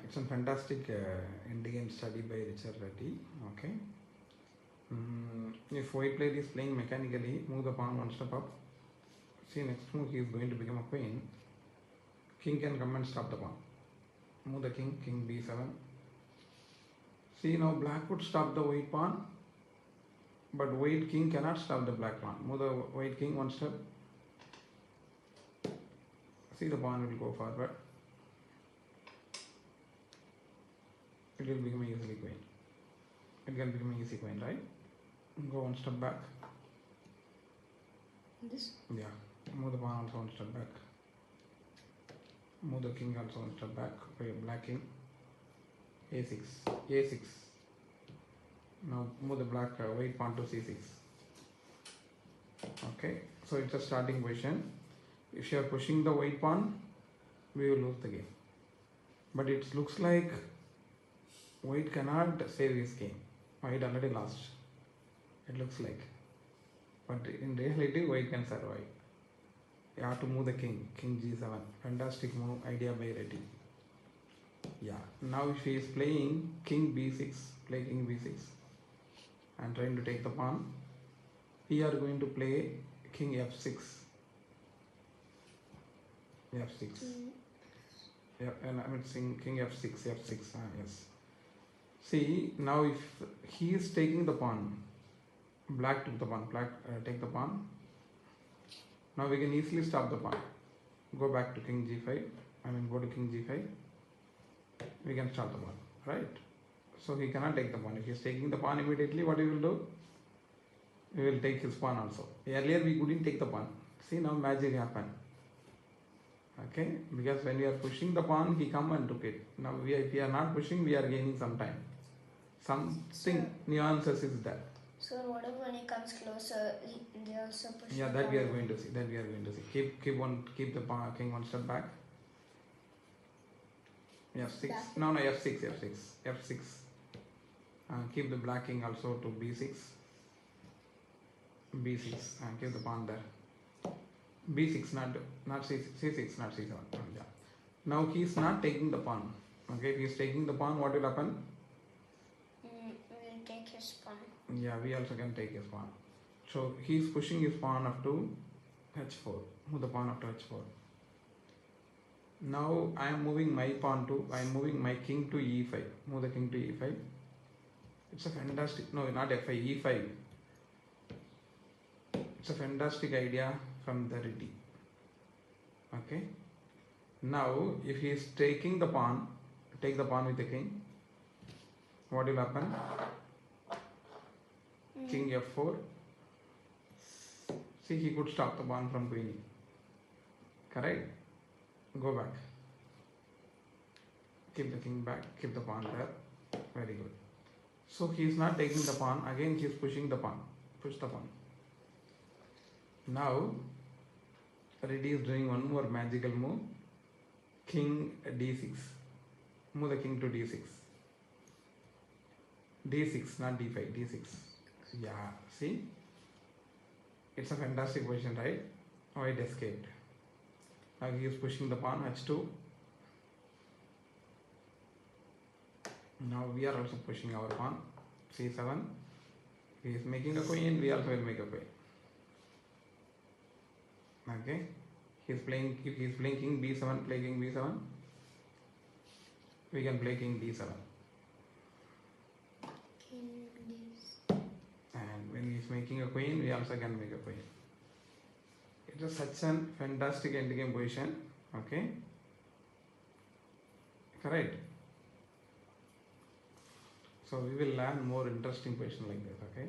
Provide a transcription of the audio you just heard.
It's a fantastic Endgame study by Richard Reti. Okay. If white player is playing mechanically, move the pawn one step up. See, next move he is going to become a queen. King can come and stop the pawn. Move the king, king b7. See, now black would stop the white pawn, but white king cannot stop the black pawn. Move the white king one step. See, the pawn will go forward. It will become an easy queen. It can become an easy queen, right? Go one step back. This? Yeah. Move the pawn also one step back. Move the king also one step back. Okay, black king. a6. a6. Now move the black white pawn to c6. Okay. So it's a starting position. If you are pushing the white pawn, we will lose the game. But it looks like white cannot save his game. White already lost. It looks like. But in reality, white can survive. You have to move the king. King g7. Fantastic move. Idea by Reti. Yeah. Now if he is playing king b6, play king b6 and trying to take the pawn, we are going to play king f6. f6. Yeah, and I'm saying king f6, f6. Yes. See, now if he is taking the pawn, black took the pawn, black take the pawn. Now we can easily stop the pawn. Go back to king g5. Go to king g5. We can stop the pawn, right? So he cannot take the pawn. If he is taking the pawn immediately, what we will do? We will take his pawn also. Earlier we couldn't take the pawn. See, now magic happened. Okay, because when we are pushing the pawn, he come and took it. Now if we are not pushing, we are gaining some time. Something nuances is there. So what if when he comes closer, they also push? Yeah, that we are going to see. That we are going to see. Keep the pawn, king one step back. f6. No, f6, f6. Keep the black king also to b6. b6 and keep the pawn there. b6, not c6, c6, not c7. Yeah. Now he is not taking the pawn. Okay, if he is taking the pawn, what will happen? We'll take his pawn. Yeah, we also can take his pawn. So he is pushing his pawn up to h4. Move the pawn up to h4. Now I am moving my pawn to, I am moving my king to e5. Move the king to e5. It's a fantastic, no, not f5, e5. It's a fantastic idea from the Reti. Okay. Now, if he is taking the pawn, take the pawn with the king. What will happen? King f4. See, he could stop the pawn from queening. Correct? Go back. Keep the king back. Keep the pawn there. Very good. So he is not taking the pawn. Again, he is pushing the pawn. Push the pawn. Now, Reti is doing one more magical move. King d6. Move the king to d6. d6, not d5, d6. Yeah, see? It's a fantastic position, right? White escaped. Now he is pushing the pawn, h2. Now we are also pushing our pawn, c7. He is making a queen, we also will make a queen. Okay, if he is playing king b7, play king b7. We can play king d7. And when he is making a queen, we also can make a queen. It is such a fantastic endgame position. Okay, correct. So we will learn more interesting position like this. Okay.